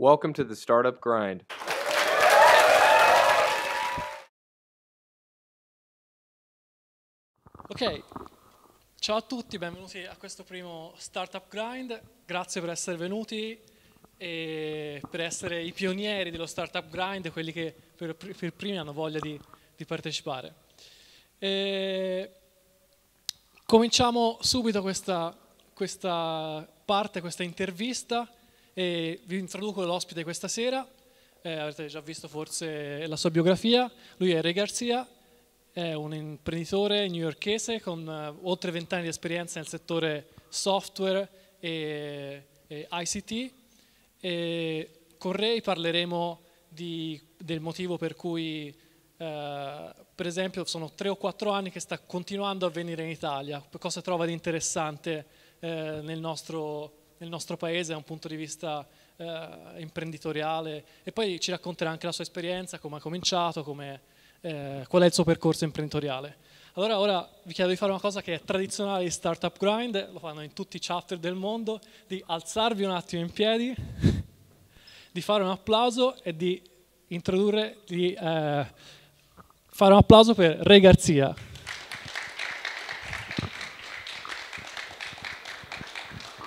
Welcome to the Startup Grind. Ok, ciao a tutti, benvenuti a questo primo Startup Grind. Grazie per essere venuti e per essere i pionieri dello Startup Grind, quelli che per primi hanno voglia di partecipare. Cominciamo subito questa parte, questa intervista, e vi introduco l'ospite questa sera. Avete già visto forse la sua biografia. Lui è Garcia. È un imprenditore newyorkese con oltre 20 anni di esperienza nel settore software e ICT. E con Ray parleremo del motivo per cui, per esempio, sono 3 o 4 anni che sta continuando a venire in Italia. Cosa trova di interessante nel nostro paese da un punto di vista imprenditoriale, e poi ci racconterà anche la sua esperienza, come ha cominciato, qual è il suo percorso imprenditoriale. Allora ora vi chiedo di fare una cosa che è tradizionale di Startup Grind, lo fanno in tutti i chapter del mondo, di alzarvi un attimo in piedi, di fare un applauso e di fare un applauso per Ray Garcia.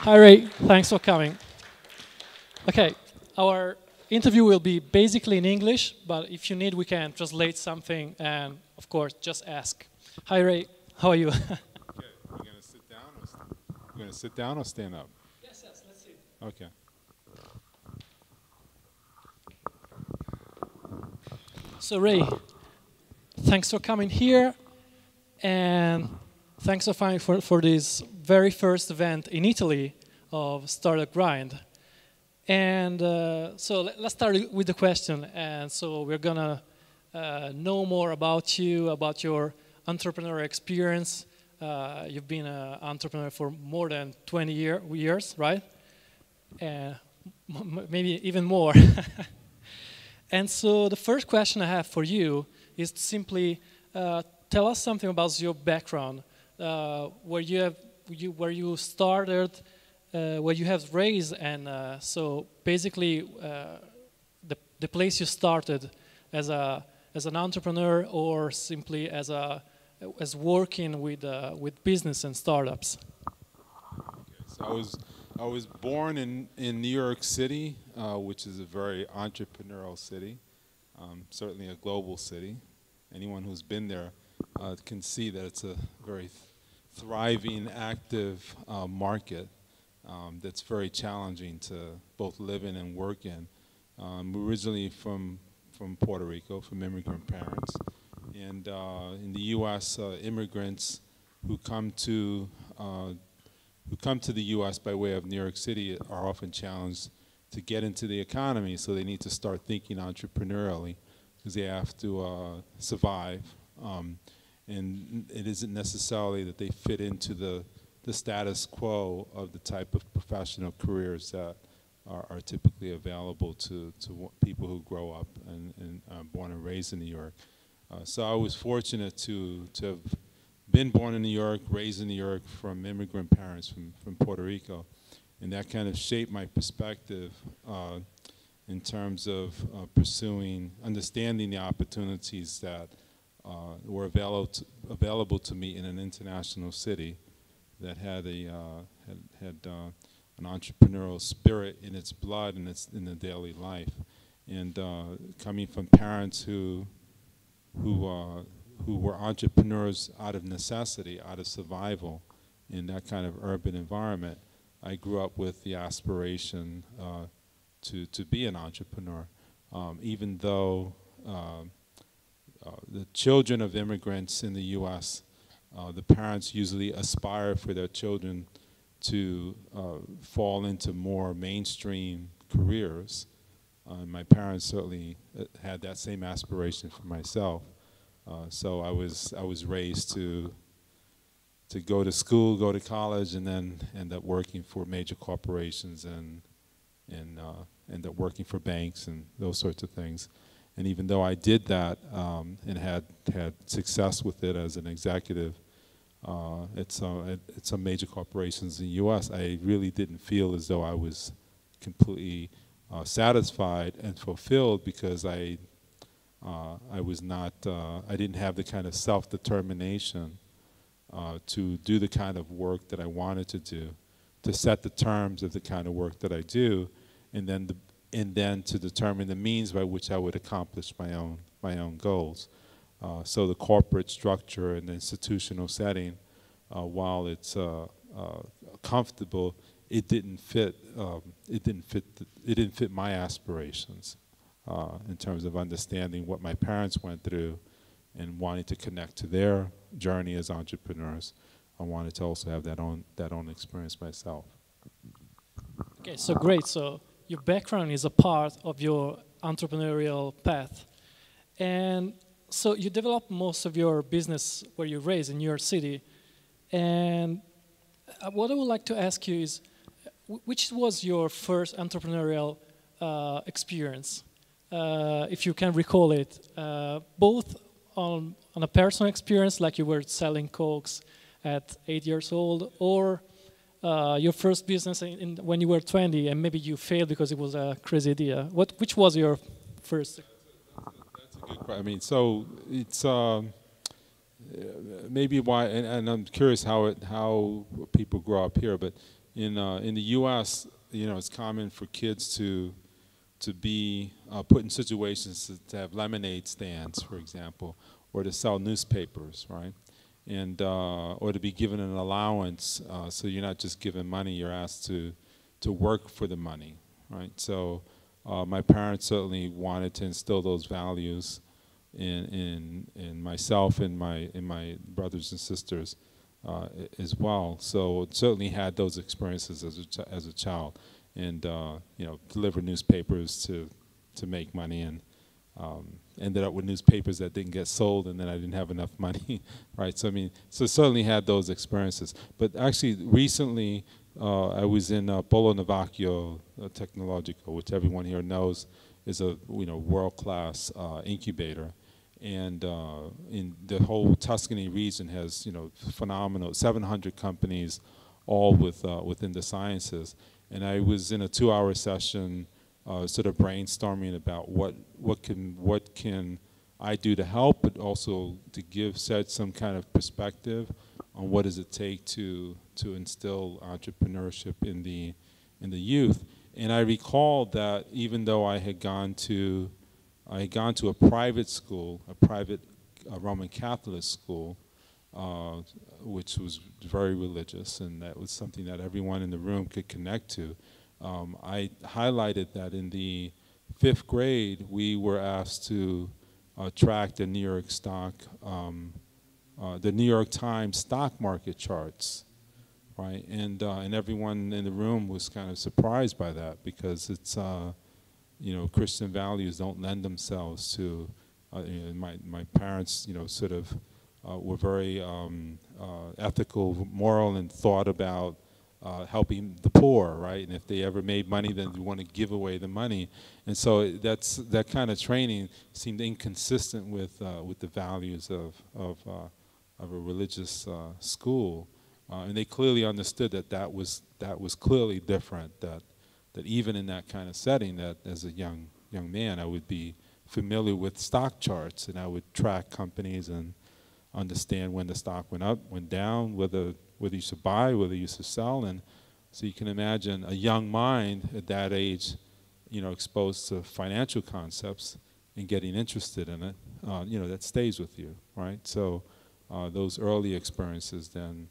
Hi Ray, thanks for coming. Okay, our interview will be basically in English, but if you need, we can translate something, and of course, just ask. Hi Ray, how are you? Okay, you're gonna sit down or you're gonna sit down or stand up? Yes, let's see. Okay. So Ray, thanks for coming here, and thanks for this very first event in Italy of Startup Grind. And so let's start with the question. And so we're gonna know more about you, about your entrepreneurial experience. You've been an entrepreneur for more than 20 years, right? And maybe even more. And so the first question I have for you is to simply tell us something about your background, where you started, where you have raised, and so basically the place you started as an entrepreneur, or simply as working with business and startups. Okay, so I was born in New York City, which is a very entrepreneurial city, certainly a global city. Anyone who's been there can see that it's a very thriving, active market. That's very challenging to both live in and work in. Originally from Puerto Rico, from immigrant parents, and in the U.S., immigrants who come to the U.S. by way of New York City are often challenged to get into the economy, so they need to start thinking entrepreneurially because they have to survive, and it isn't necessarily that they fit into the status quo of the type of professional careers that are typically available to people who grow up and born and raised in New York. So I was fortunate to have been born in New York, raised in New York from immigrant parents from Puerto Rico, and that kind of shaped my perspective in terms of understanding the opportunities that were available to me in an international city that had an entrepreneurial spirit in its blood and in the daily life, and coming from parents who were entrepreneurs out of necessity, out of survival, in that kind of urban environment, I grew up with the aspiration to be an entrepreneur, even though the children of immigrants in the U.S. The parents usually aspire for their children to fall into more mainstream careers. My parents certainly had that same aspiration for myself. So I was raised to go to school, go to college, and then end up working for major corporations and end up working for banks and those sorts of things. And even though I did that and had success with it as an executive at some major corporations in the U.S., I really didn't feel as though I was completely satisfied and fulfilled because I didn't have the kind of self-determination to do the kind of work that I wanted to do, to set the terms of the kind of work that I do, and then to determine the means by which I would accomplish my own goals. So the corporate structure and the institutional setting, while it's comfortable, it didn't fit. It didn't fit my aspirations in terms of understanding what my parents went through and wanting to connect to their journey as entrepreneurs. I wanted to also have that own experience myself. Okay, so great. So your background is a part of your entrepreneurial path, and so you developed most of your business where you're raised in New York City. And what I would like to ask you is, which was your first entrepreneurial experience, if you can recall it, both on a personal experience, like you were selling Cokes at 8 years old, or your first business when you were 20 and maybe you failed because it was a crazy idea. Which was your first? That's a good question. I mean, so it's maybe why, and I'm curious how people grow up here, but in the U.S., it's common for kids to be put in situations to have lemonade stands, for example, or to sell newspapers, right? And or to be given an allowance, so you're not just given money, you're asked to work for the money, right? So my parents certainly wanted to instill those values in myself and my brothers and sisters as well. So certainly had those experiences as a child, and delivered newspapers to make money, and ended up with newspapers that didn't get sold, and then I didn't have enough money, right? So I mean, so certainly had those experiences. But actually, recently I was in Polo Novacchio Technologico, which everyone here knows is a world-class incubator. And in the whole Tuscany region has phenomenal 700 companies, all within the sciences. And I was in a 2-hour session, sort of brainstorming about what can I do to help, but also to set some kind of perspective on what does it take to instill entrepreneurship in the youth. And I recall that even though I had gone to a private school, a private Roman Catholic school, which was very religious, and that was something that everyone in the room could connect to. I highlighted that in the 5th grade, we were asked to track the New York Times stock market charts, right? And everyone in the room was kind of surprised by that, because it's Christian values don't lend themselves to. My parents, sort of were very ethical, moral, and thought about helping the poor, right? And if they ever made money, then you want to give away the money. And so that kind of training seemed inconsistent with the values of a religious school, and they clearly understood that was clearly different. That even in that kind of setting, that as a young man, I would be familiar with stock charts, and I would track companies and understand when the stock went up, went down, whether you should buy, whether you should sell. And so you can imagine a young mind at that age, exposed to financial concepts and getting interested in it, that stays with you, right? So those early experiences then,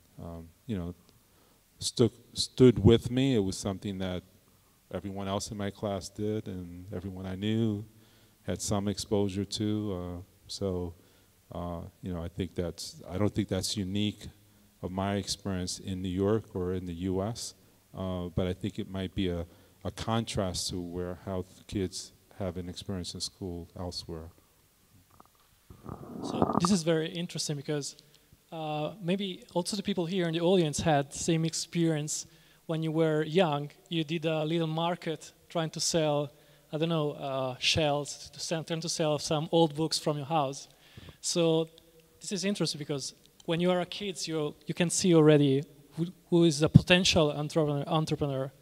stood with me. It was something that everyone else in my class did, and everyone I knew had some exposure to. I think I don't think that's unique of my experience in New York or in the U.S., but I think it might be a contrast to how kids have an experience in school elsewhere. So this is very interesting, because maybe also the people here in the audience had the same experience. When you were young, you did a little market trying to sell, I don't know, shells, trying to sell some old books from your house. So this is interesting, because when you are a kid, you can see already who is a potential entrepreneur.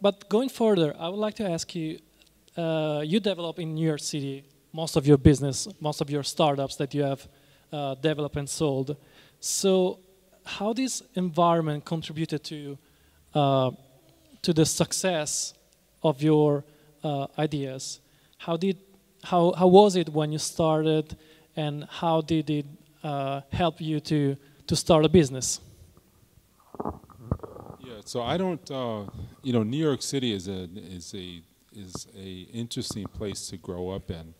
But going further, I would like to ask you, you develop in New York City most of your business, most of your startups that you have developed and sold. So how this environment contributed to the success of your ideas? How was it when you started, and how did it help you to start a business? Yeah, so I don't, New York City is a interesting place to grow up in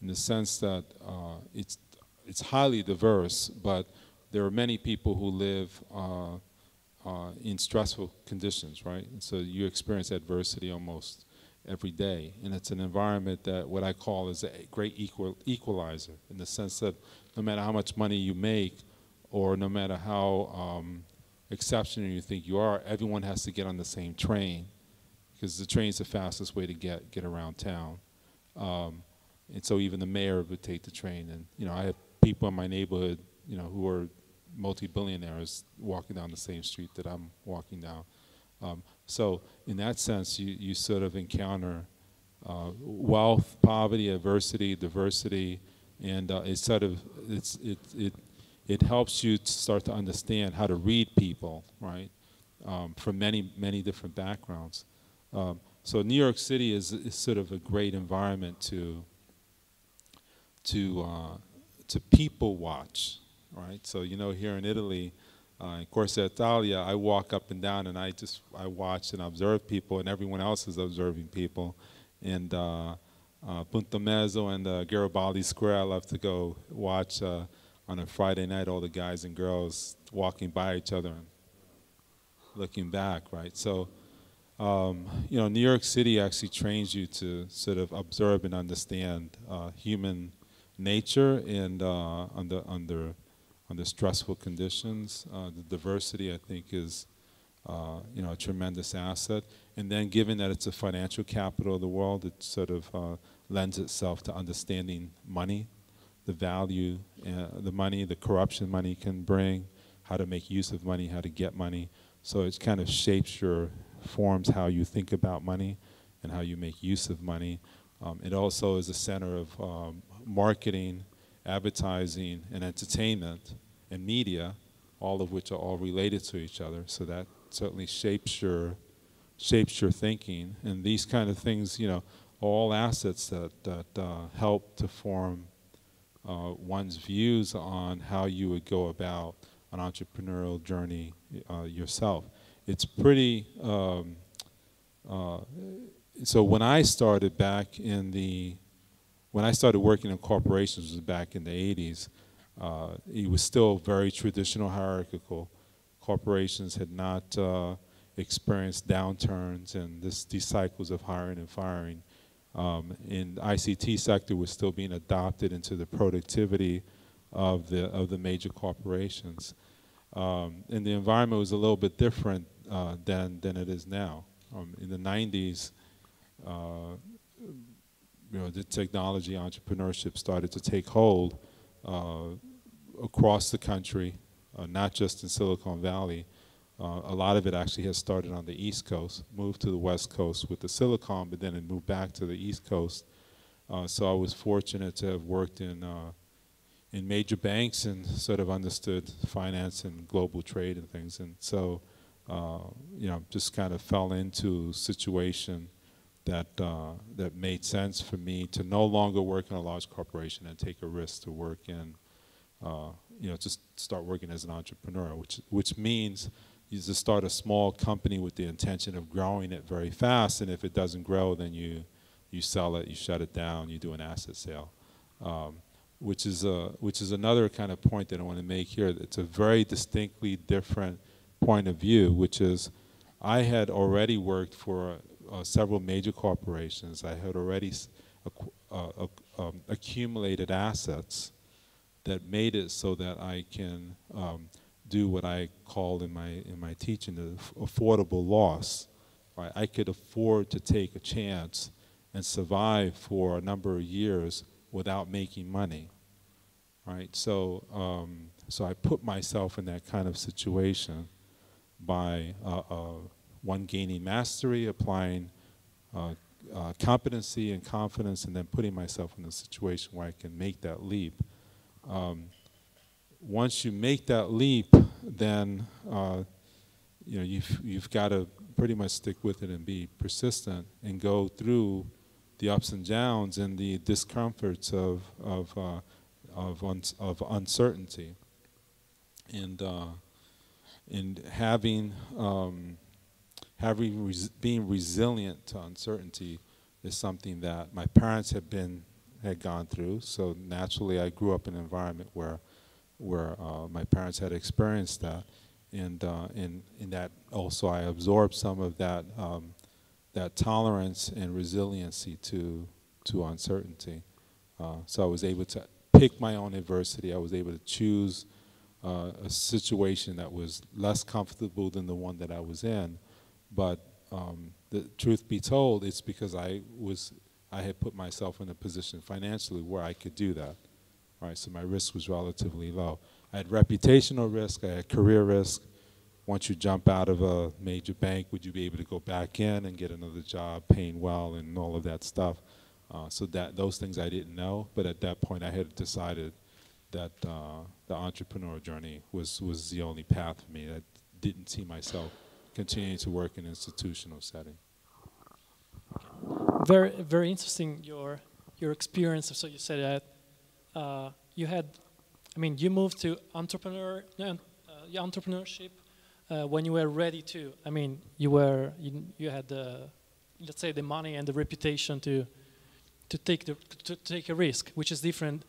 the sense that it's highly diverse, but there are many people who live in stressful conditions, right? And so you experience adversity almost every day, and it's an environment that what I call is a great equalizer, in the sense that no matter how much money you make, or no matter how exceptional you think you are, everyone has to get on the same train, because the train's the fastest way to get around town. And so even the mayor would take the train, and I have people in my neighborhood, who are multi-billionaires walking down the same street that I'm walking down. So in that sense, you sort of encounter wealth, poverty, adversity, diversity, and it helps you to start to understand how to read people, right, from many different backgrounds. So New York City is sort of a great environment to people watch, right? So here in Italy, in Corsa Italia, I walk up and down and I watch and observe people, and everyone else is observing people. And Punta Mezzo and Garibaldi Square, I love to go watch on a Friday night, all the guys and girls walking by each other and looking back, right? So, New York City actually trains you to sort of observe and understand human nature and under stressful conditions. The diversity, I think, is a tremendous asset. And then given that it's a financial capital of the world, it sort of lends itself to understanding money, the value, the money, the corruption money can bring, how to make use of money, how to get money. So it kind of forms how you think about money and how you make use of money. It also is a center of marketing, advertising, and entertainment, and media, all of which are all related to each other. So that certainly shapes your thinking. And these kind of things, are all assets that help to form one's views on how you would go about an entrepreneurial journey yourself. It's pretty. So when I started working in corporations, was back in the 80s. It was still very traditional, hierarchical. Corporations had not experienced downturns and these cycles of hiring and firing. And the ICT sector was still being adopted into the productivity of the major corporations. And the environment was a little bit different than it is now. In the 90s, the technology entrepreneurship started to take hold across the country, not just in Silicon Valley. A lot of it actually has started on the East Coast, moved to the West Coast with the Silicon, but then it moved back to the East Coast. So I was fortunate to have worked in major banks and sort of understood finance and global trade and things. And so, just kind of fell into a situation that made sense for me to no longer work in a large corporation and take a risk to work in, just start working as an entrepreneur, which means you just start a small company with the intention of growing it very fast, and if it doesn't grow, then you sell it, you shut it down, you do an asset sale, which is another kind of point that I want to make here. It's a very distinctly different point of view, which is I had already worked for several major corporations. I had already accumulated assets that made it so that I can do what I call in my teaching the affordable loss. Right? I could afford to take a chance and survive for a number of years without making money. Right? So I put myself in that kind of situation by one, gaining mastery, applying competency and confidence, and then putting myself in a situation where I can make that leap. Once you make that leap, then you've got to pretty much stick with it and be persistent and go through the ups and downs and the discomforts of uncertainty, and being resilient to uncertainty is something that my parents had gone through. So naturally, I grew up in an environment where my parents had experienced that, and in that also I absorbed some of that that tolerance and resiliency to uncertainty. So I was able to pick my own adversity. I was able to choose a situation that was less comfortable than the one that I was in. But the truth be told, it's because I had put myself in a position financially where I could do that. Right, so my risk was relatively low. I had reputational risk, I had career risk. Once you jump out of a major bank, would you be able to go back in and get another job paying well and all of that stuff? So those things I didn't know, but at that point I had decided that the entrepreneur journey was the only path for me. I didn't see myself continuing to work in an institutional setting. Very, very interesting your experience. So you said that you had, you moved to entrepreneurship when you were ready to. You had let's say the money and the reputation to take a risk, which is different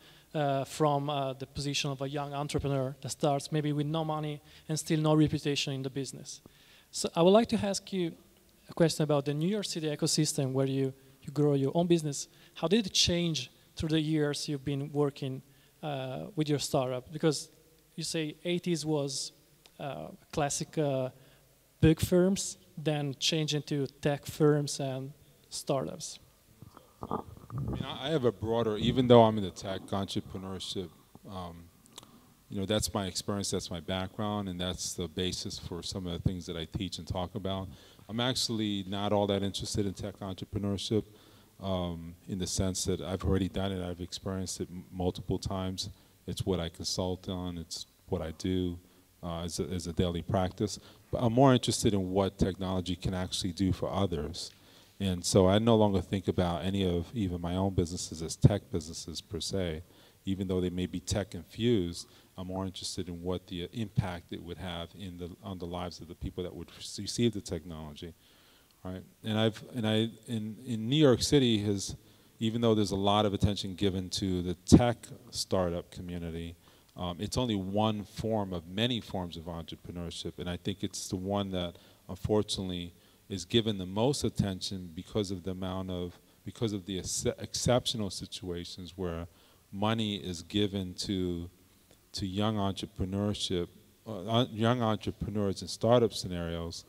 from the position of a young entrepreneur that starts maybe with no money and still no reputation in the business. So I would like to ask you a question about the New York City ecosystem where you grow your own business. How did it change through the years you've been working with your startup? Because you say 80s was classic big firms, then change into tech firms and startups. I have a broader, even though I'm in the tech entrepreneurship, that's my experience, that's my background, and that's the basis for some of the things that I teach and talk about. I'm actually not all that interested in tech entrepreneurship in the sense that I've already done it, I've experienced it multiple times. It's what I consult on, it's what I do as a daily practice. But I'm more interested in what technology can actually do for others. And so I no longer think about any of even my own businesses as tech businesses per se. Even though they may be tech infused, I'm more interested in what the impact it would have on the lives of the people that would receive the technology, right? And in New York City even though there's a lot of attention given to the tech startup community, it's only one form of many forms of entrepreneurship, and I think it's the one that unfortunately is given the most attention because of the exceptional situations where money is given to young entrepreneurs in startup scenarios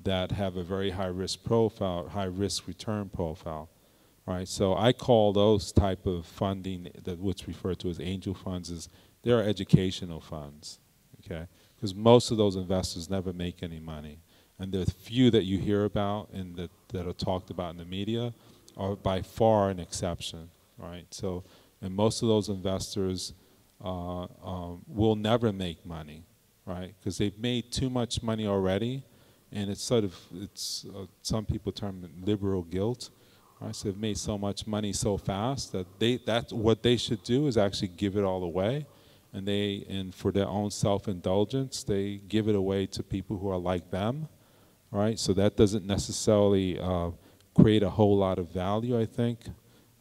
that have a very high risk profile, high risk return profile, right? So I call those type of funding, what's referred to as angel funds, they're educational funds, okay? Because most of those investors never make any money. And the few that you hear about and that are talked about in the media are by far an exception, right? So, and most of those investors will never make money, right? Because they've made too much money already, and it's some people term it liberal guilt, right? So they've made so much money so fast that what they should do is actually give it all away, and for their own self-indulgence, they give it away to people who are like them, right? So that doesn't necessarily create a whole lot of value, I think,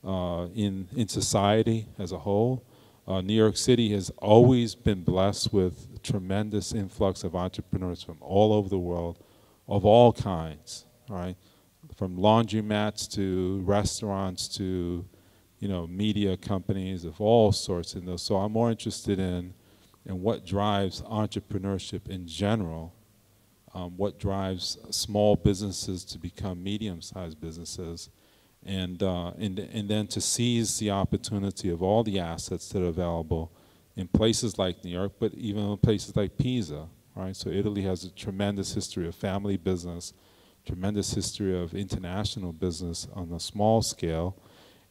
in society as a whole. New York City has always been blessed with tremendous influx of entrepreneurs from all over the world, of all kinds, right? From laundromats to restaurants to, media companies of all sorts. So I'm more interested in what drives entrepreneurship in general, what drives small businesses to become medium-sized businesses, and then to seize the opportunity of all the assets that are available in places like New York, but even in places like Pisa, right? So Italy has a tremendous history of family business, tremendous history of international business on a small scale.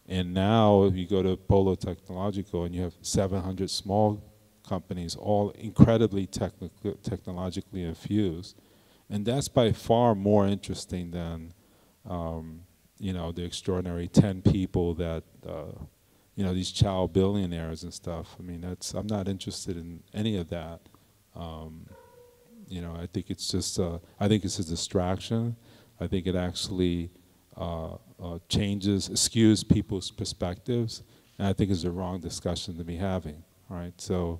And now if you go to Polo Technological and you have 700 small companies, all incredibly technologically infused. And that's by far more interesting than, you know, the extraordinary 10 people that, you know, these child billionaires and stuff. I mean, I'm not interested in any of that. You know, I think it's just, I think it's a distraction. I think it actually skews people's perspectives, and I think it's the wrong discussion to be having, right? So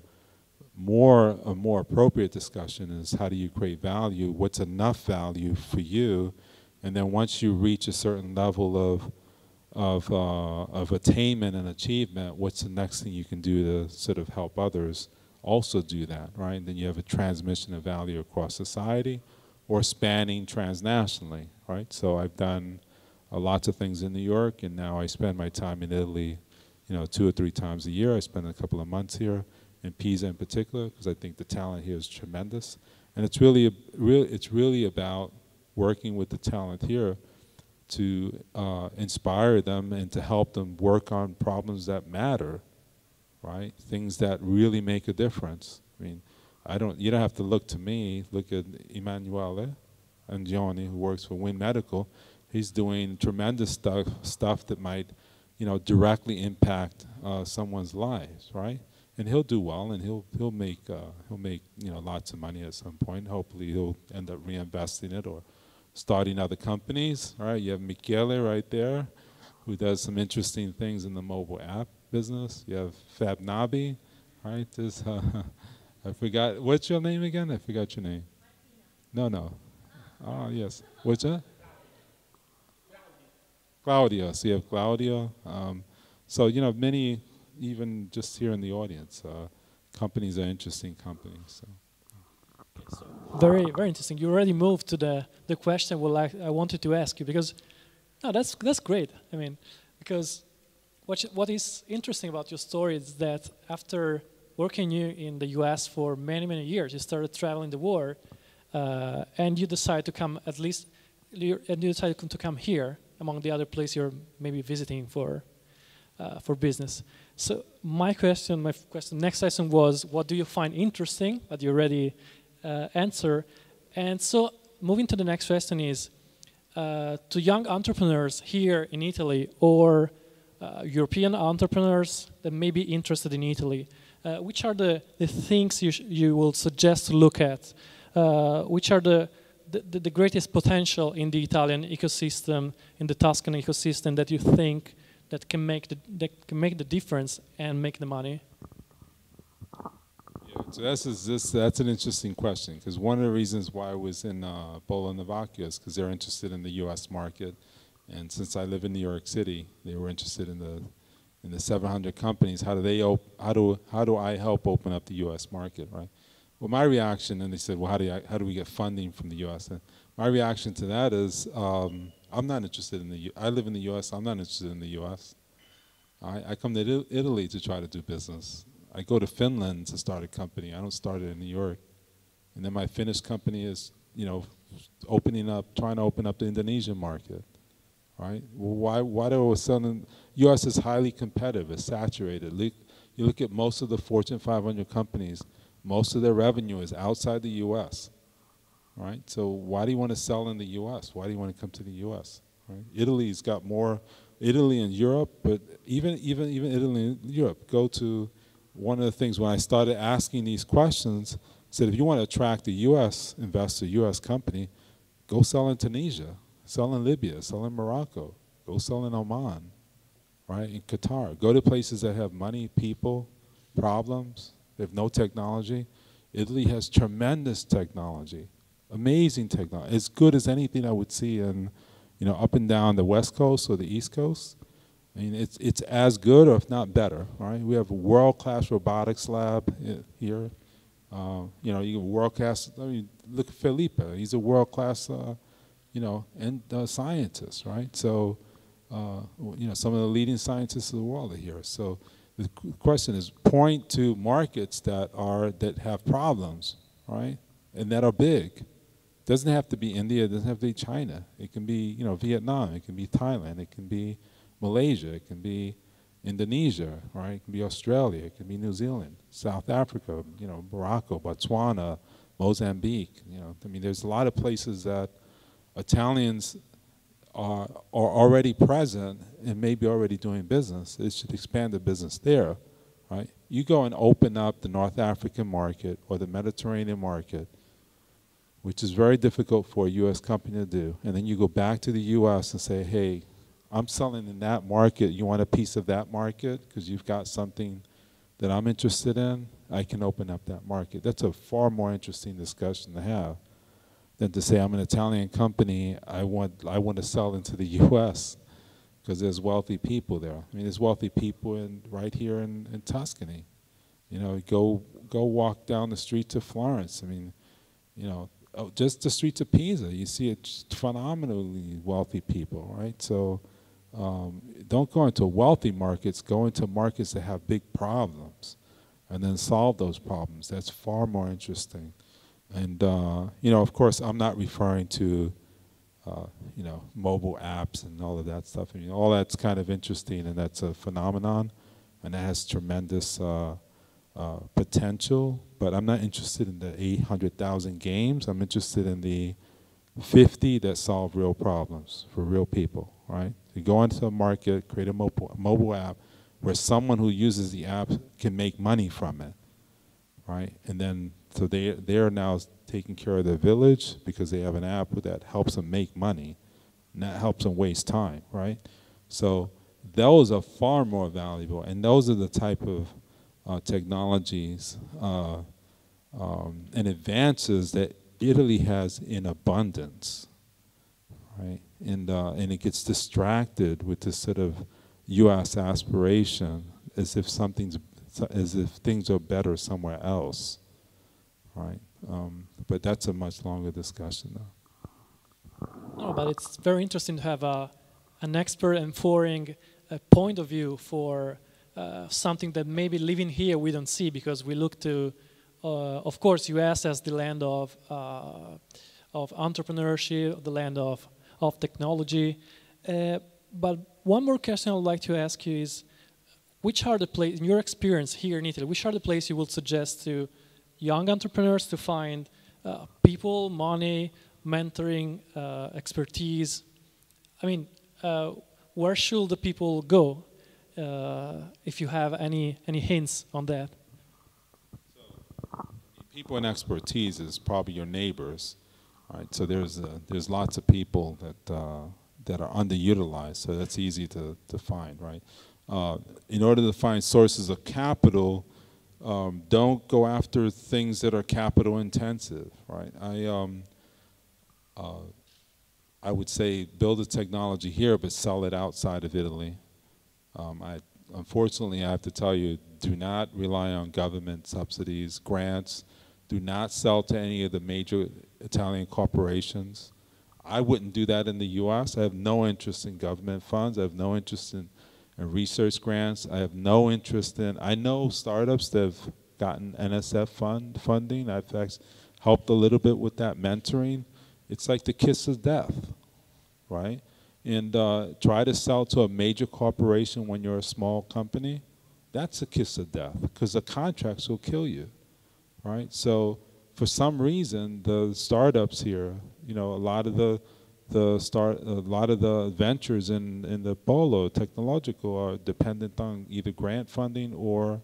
a more appropriate discussion is how do you create value, what's enough value for you, and then once you reach a certain level of attainment and achievement, what's the next thing you can do to sort of help others also do that, right? And then you have a transmission of value across society or spanning transnationally, right? So I've done lots of things in New York, and now I spend my time in Italy, you know, 2 or 3 times a year. I spend a couple of months here in Pisa in particular, because I think the talent here is tremendous. And it's really about working with the talent here to inspire them and to help them work on problems that matter, right? Things that really make a difference. I mean, you don't have to look to me. Look at Emanuele Angioni, who works for Win Medical. He's doing tremendous stuff that might, you know, directly impact someone's lives, right? And he'll do well, and he'll make you know, lots of money at some point. Hopefully, he'll end up reinvesting it or starting other companies. All right, you have Michele right there, who does some interesting things in the mobile app business. You have Fab Nabi, right? This I forgot, what's your name again? I forgot your name. No. Oh yes, what's that? Claudio. So you have Claudio. So you know, many, even just here in the audience, companies are interesting companies. So. Very, very interesting. You already moved to the question I wanted to ask you, because no, that's great. I mean, because what is interesting about your story is that after working in the U.S. for many, many years, you started traveling the world, and you decided to come to come here among the other places you're maybe visiting for business. So my question, next question was, what do you find interesting? But you already answer. And so moving to the next question is, to young entrepreneurs here in Italy or European entrepreneurs that may be interested in Italy, which are the things you will suggest to look at? Which are the greatest potential in the Italian ecosystem, in the Tuscan ecosystem, that you think that can make the difference and make the money? Yeah, so that's an interesting question, because one of the reasons why I was in Polo Novacchio is because they're interested in the U.S. market, and since I live in New York City, they were interested in the 700 companies. How do I help open up the U.S. market, right? Well, my reaction, and they said, well, how do we get funding from the U.S.? And my reaction to that is, I'm not interested in I live in the U.S., I'm not interested in the U.S. I come to Italy to try to do business. I go to Finland to start a company. I don't start it in New York. And then my Finnish company is, you know, trying to open up the Indonesian market, right? Well, why do all of a sudden, U.S. is highly competitive, it's saturated. You look at most of the Fortune 500 companies, most of their revenue is outside the U.S., right? So why do you want to sell in the U.S.? Why do you want to come to the U.S.? Right? Italy's got more, Italy and Europe, but even Italy and Europe. Go to one of the things when I started asking these questions, I said, if you want to attract a U.S. investor, U.S. company, go sell in Tunisia, sell in Libya, sell in Morocco, go sell in Oman, right? In Qatar. Go to places that have money, people, problems. They have no technology. Italy has tremendous technology, amazing technology, as good as anything I would see in, you know, up and down the West Coast or the East Coast. I mean, it's as good, or if not better, right? We have a world-class robotics lab here. You know, you world-class. I mean, look at Felipe. He's a world-class, you know, scientist, right? So, you know, some of the leading scientists of the world are here. So, the question is, point to markets that have problems, right, and that are big, doesn't have to be India. It doesn't have to be China. It can be, you know, Vietnam. It can be Thailand. It can be Malaysia. It can be Indonesia, right? It can be Australia. It can be New Zealand, South Africa, you know, Morocco, Botswana, Mozambique. You know, I mean, there's a lot of places that Italians are already present and maybe already doing business. They should expand the business there, right? You go and open up the North African market or the Mediterranean market, which is very difficult for a U.S. company to do, and then you go back to the U.S. and say, hey, I'm selling in that market. You want a piece of that market because you've got something that I'm interested in? I can open up that market. That's a far more interesting discussion to have than to say I'm an Italian company. I want to sell into the U.S. because there's wealthy people there. I mean, there's wealthy people right here in Tuscany. You know, go walk down the street to Florence. I mean, you know, just the streets of Pisa. You see it's phenomenally wealthy people, right? So. Don't go into wealthy markets, go into markets that have big problems and then solve those problems. That's far more interesting. And, you know, of course, I'm not referring to, you know, mobile apps and all of that stuff. I mean, all that's kind of interesting, and that's a phenomenon, and that has tremendous potential. But I'm not interested in the 800,000 games. I'm interested in the 50 that solve real problems for real people, right? You go into a market, create a mobile app where someone who uses the app can make money from it, right? And then, so they are now taking care of their village because they have an app that helps them make money, and that helps them waste time, right? So those are far more valuable, and those are the type of technologies and advances that Italy has in abundance, right? And it gets distracted with this sort of U.S. aspiration, as if things are better somewhere else, right? But that's a much longer discussion, though. No, but it's very interesting to have an expert and foreign point of view for something that maybe living here we don't see, because we look to, of course, U.S. as the land of entrepreneurship, the land of technology. But one more question I would like to ask you is, which are the places, in your experience here in Italy, which are the places you would suggest to young entrepreneurs to find people, money, mentoring, expertise? I mean, where should the people go? If you have any hints on that. People and expertise is probably your neighbors. Right, so there's lots of people that are underutilized, so that's easy to find, right? In order to find sources of capital, don't go after things that are capital intensive, right? I would say build a technology here, but sell it outside of Italy. Unfortunately, I have to tell you, do not rely on government subsidies, grants. Do not sell to any of the major Italian corporations. I wouldn't do that in the U.S. I have no interest in government funds. I have no interest in research grants. I have no interest in, I know startups that have gotten NSF funding. I've actually helped a little bit with that mentoring. It's like the kiss of death, right? And try to sell to a major corporation when you're a small company. That's a kiss of death, because the contracts will kill you. Right, so for some reason, the startups here, you know, a lot of the ventures in the polo technological are dependent on either grant funding or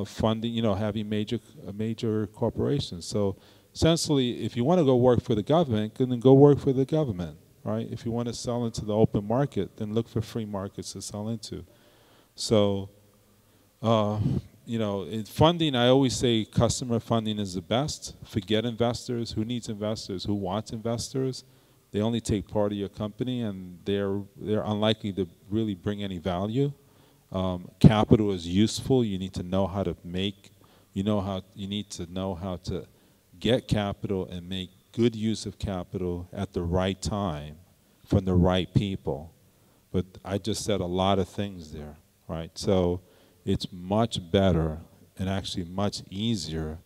funding, you know, having major corporations. So essentially, if you want to go work for the government, then go work for the government, right? If you want to sell into the open market, then look for free markets to sell into. So. You know, in funding, I always say customer funding is the best. Forget investors. Who needs investors? Who wants investors? They only take part of your company, and they're unlikely to really bring any value. Capital is useful. You need to know how to make. You need to know how to get capital and make good use of capital at the right time from the right people. But I just said a lot of things there, right? So. It's much better and actually much easier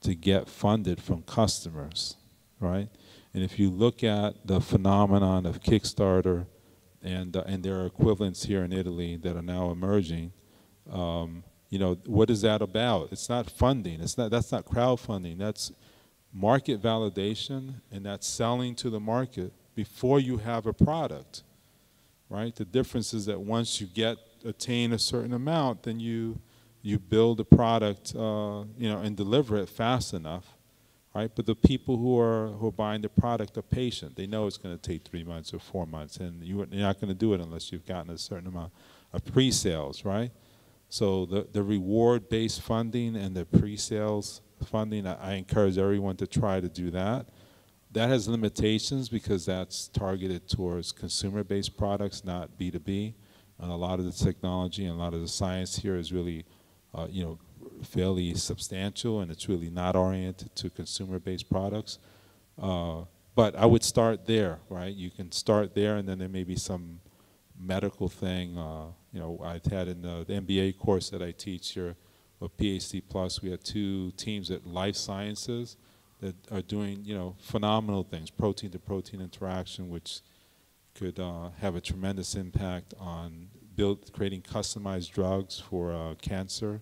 to get funded from customers, right? And if you look at the phenomenon of Kickstarter and their equivalents here in Italy that are now emerging, you know, what is that about? It's not funding. That's not crowdfunding. That's market validation, and that's selling to the market before you have a product, right? The difference is that once you attain a certain amount, then you build a product, you know, and deliver it fast enough, right? But the people who are buying the product are patient. They know it's going to take 3 months or 4 months, and you're not going to do it unless you've gotten a certain amount of pre-sales, right? So the reward-based funding and the pre-sales funding, I encourage everyone to try to do that. That has limitations because that's targeted towards consumer-based products, not B2B. And a lot of the technology and a lot of the science here is really, you know, fairly substantial, and it's really not oriented to consumer-based products. But I would start there, right? You can start there, and then there may be some medical thing. You know, I've had in the MBA course that I teach here, or PhD plus, we had 2 teams at Life Sciences that are doing, you know, phenomenal things, protein-to-protein interaction, which could have a tremendous impact on creating customized drugs for cancer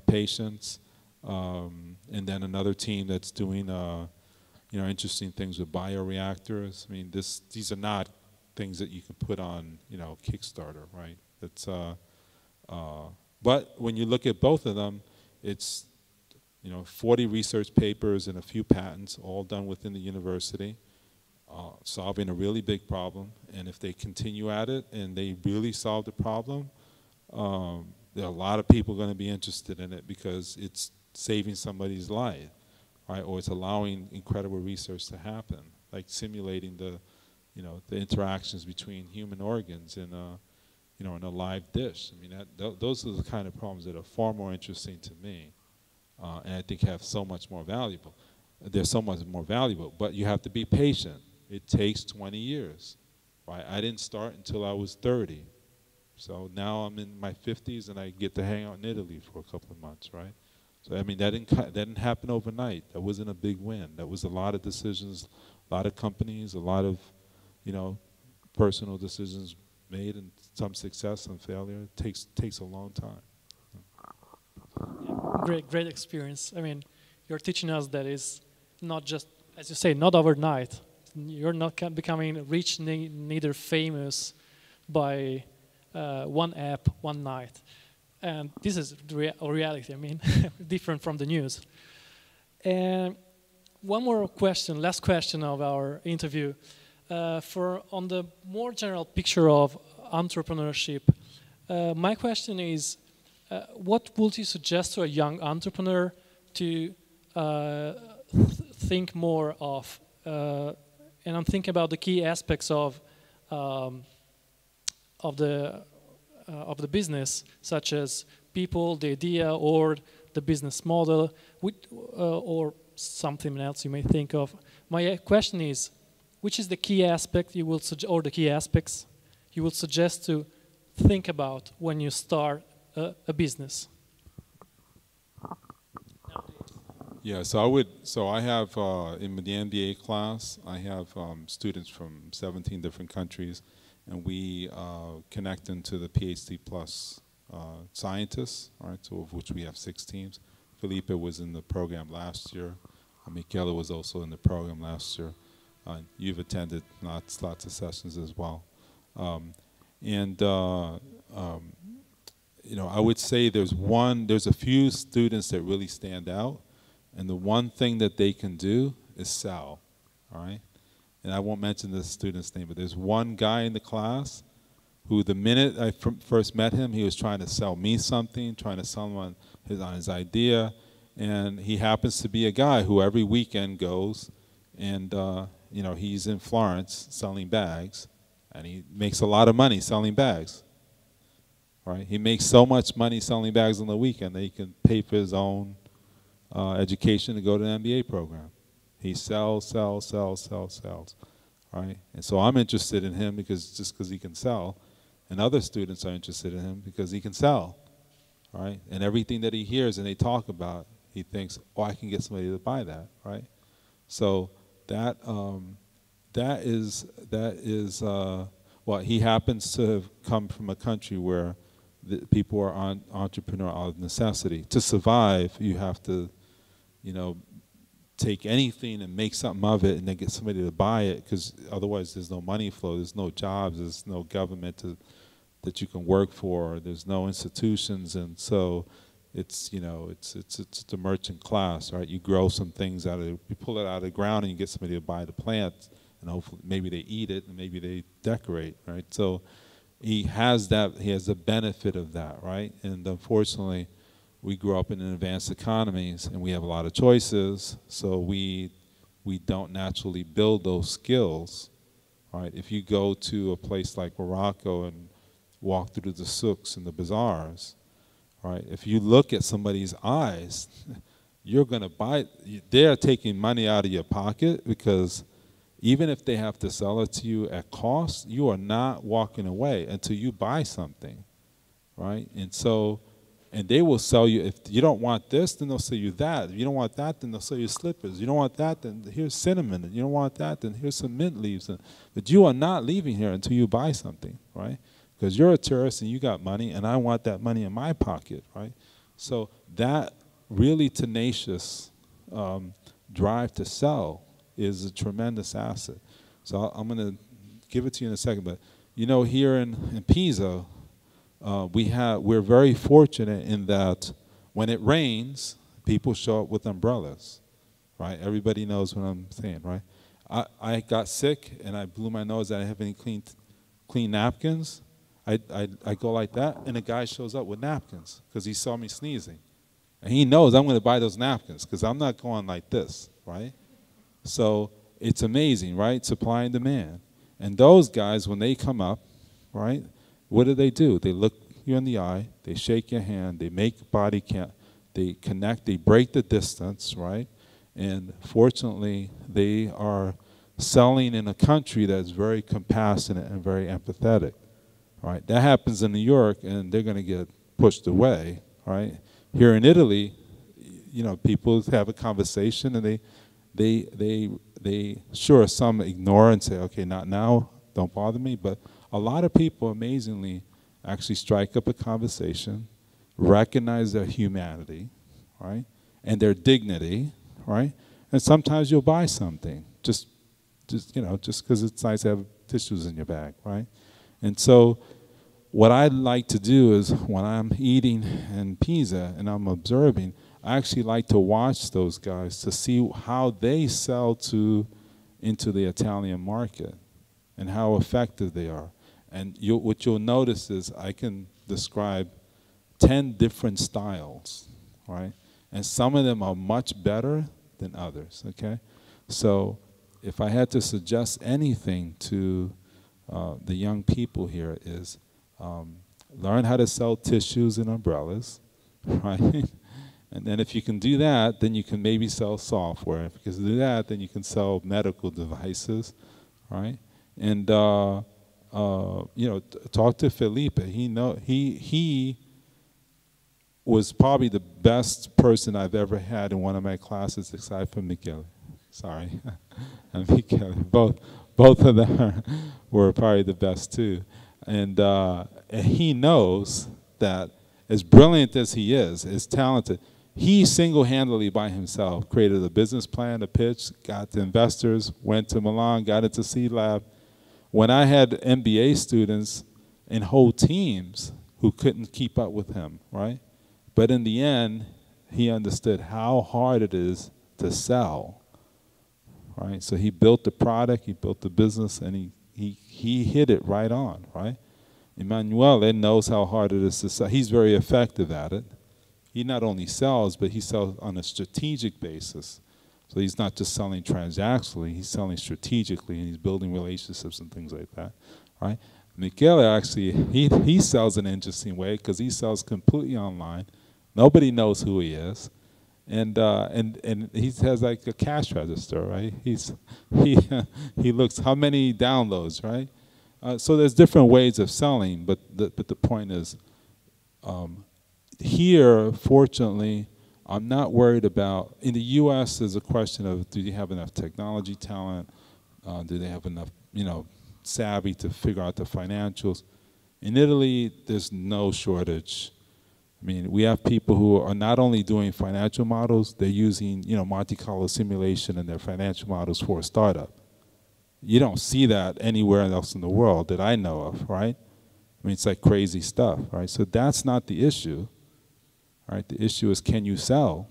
patients. And then another team that's doing, you know, interesting things with bioreactors. I mean, these are not things that you can put on, you know, Kickstarter, right? It's, but when you look at both of them, it's, you know, 40 research papers and a few patents, all done within the university, solving a really big problem. And if they continue at it and they really solve the problem, there are a lot of people going to be interested in it because it's saving somebody's life, right? Or it's allowing incredible research to happen, like simulating the, you know, the interactions between human organs in a, you know, in a live dish. I mean, those are the kind of problems that are far more interesting to me, and I think have so much more valuable. They're so much more valuable, but you have to be patient. It takes 20 years, right? I didn't start until I was 30. So now I'm in my 50s and I get to hang out in Italy for a couple of months, right? So I mean, that didn't happen overnight. That wasn't a big win. That was a lot of decisions, a lot of companies, a lot of, you know, personal decisions made, and some success, some failure. It takes a long time. Yeah, great experience. I mean, you're teaching us that is not just, as you say, not overnight. You're not becoming rich, neither famous by one app, one night. And this is reality, I mean, different from the news. And one more question, last question of our interview. On the more general picture of entrepreneurship, my question is, what would you suggest to a young entrepreneur to think more of? And I'm thinking about the key aspects of the business, such as people, the idea, or the business model, or something else you may think of. My question is, which is the key aspect you will or the key aspects you would suggest to think about when you start a business? Yeah, so I have, in the MBA class, I have students from 17 different countries, and we connect them to the PhD plus scientists, all right, so of which we have 6 teams. Felipe was in the program last year. Michele was also in the program last year. You've attended lots of sessions as well. You know, I would say there's a few students that really stand out, and the one thing that they can do is sell, all right? And I won't mention the student's name, but there's one guy in the class who, the minute I first met him, he was trying to sell me something, trying to sell him on his idea, and he happens to be a guy who every weekend goes and, you know, he's in Florence selling bags, and he makes a lot of money selling bags, right? He makes so much money selling bags on the weekend that he can pay for his own education to go to an MBA program. He sells, right? And so I'm interested in him just because he can sell, and other students are interested in him because he can sell, right? And everything that he hears and they talk about, he thinks, oh, I can get somebody to buy that, right? So that well, he happens to have come from a country where the people are entrepreneur out of necessity. To survive, you have to, you know, take anything and make something of it and then get somebody to buy it, because otherwise there's no money flow, there's no jobs, there's no government that you can work for, there's no institutions, and so it's, you know, it's the merchant class, right? You grow some things you pull it out of the ground and you get somebody to buy the plant, and hopefully maybe they eat it and maybe they decorate, right? So he has the benefit of that, right? And unfortunately, we grew up in advanced economies and we have a lot of choices, so we don't naturally build those skills, right? If you go to a place like Morocco and walk through the souks and the bazaars, right? If you look at somebody's eyes, you're going to buy it. They're taking money out of your pocket, because even if they have to sell it to you at cost, you are not walking away until you buy something, right? And so, and they will sell you, if you don't want this, then they'll sell you that. If you don't want that, then they'll sell you slippers. You don't want that, then here's cinnamon. And you don't want that, then here's some mint leaves. But you are not leaving here until you buy something, right? Because you're a tourist and you got money, and I want that money in my pocket, right? So that really tenacious drive to sell is a tremendous asset. So I'm going to give it to you in a second. But, you know, here in Pisa, we're very fortunate in that when it rains, people show up with umbrellas, right? Everybody knows what I'm saying, right? I got sick and I blew my nose. I didn't have any clean napkins. I go like that, and a guy shows up with napkins because he saw me sneezing. And he knows I'm going to buy those napkins because I'm not going like this, right? So it's amazing, right? Supply and demand. And those guys, when they come up, right, what do? They look you in the eye, they shake your hand, they make body count, they connect, they break the distance, right? And fortunately, they are selling in a country that's very compassionate and very empathetic, right? That happens in New York, and they're going to get pushed away, right? Here in Italy, you know, people have a conversation, and they sure, some ignore and say, okay, not now, don't bother me, but a lot of people, amazingly, actually strike up a conversation, recognize their humanity, right, and their dignity, right, and sometimes you'll buy something, just you know, just because it's nice to have tissues in your bag, right, and so what I like to do is when I'm eating in Pisa and I'm observing, I actually like to watch those guys to see how they sell into the Italian market and how effective they are. And what you'll notice is I can describe 10 different styles, right? And some of them are much better than others, okay? So if I had to suggest anything to the young people here is learn how to sell tissues and umbrellas, right? And then if you can do that, then you can maybe sell software. If you can do that, then you can sell medical devices, right? And you know, talk to Felipe. He was probably the best person I've ever had in one of my classes, aside from Michele. Sorry, and Michele. Both of them were probably the best too. And he knows that, as brilliant as he is, as talented, he single-handedly by himself created a business plan, a pitch, got the investors, went to Milan, got into Seed Lab. When I had MBA students and whole teams who couldn't keep up with him, right? But in the end, he understood how hard it is to sell, right? So he built the product, he built the business, and he hit it right on, right? Emanuele knows how hard it is to sell. He's very effective at it. He not only sells, but he sells on a strategic basis. So he's not just selling transactionally, he's selling strategically, and he's building relationships and things like that, right? Michele actually, he sells in an interesting way because he sells completely online. Nobody knows who he is. And he has like a cash register, right? He looks how many downloads, right? So there's different ways of selling, but the point is, here, fortunately, I'm not worried about, in the U.S. there's a question of, do you have enough technology talent? Do they have enough, savvy to figure out the financials? In Italy, there's no shortage. I mean, we have people who are not only doing financial models, they're using, Monte Carlo simulation in their financial models for a startup. You don't see that anywhere else in the world that I know of, right? I mean, it's like crazy stuff, right? So that's not the issue, right? The issue is, can you sell,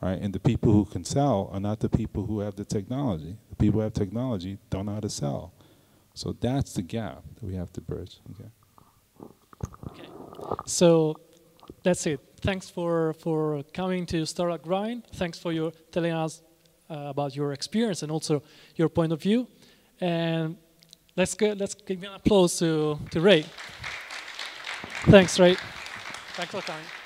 right? And the people who can sell are not the people who have the technology. The people who have technology don't know how to sell. So that's the gap that we have to bridge, okay? Okay. So that's it. Thanks for coming to Startup Grind. Thanks for your telling us about your experience and also your point of view. And let's give an applause to Ray. Thanks, Ray. Thanks for coming.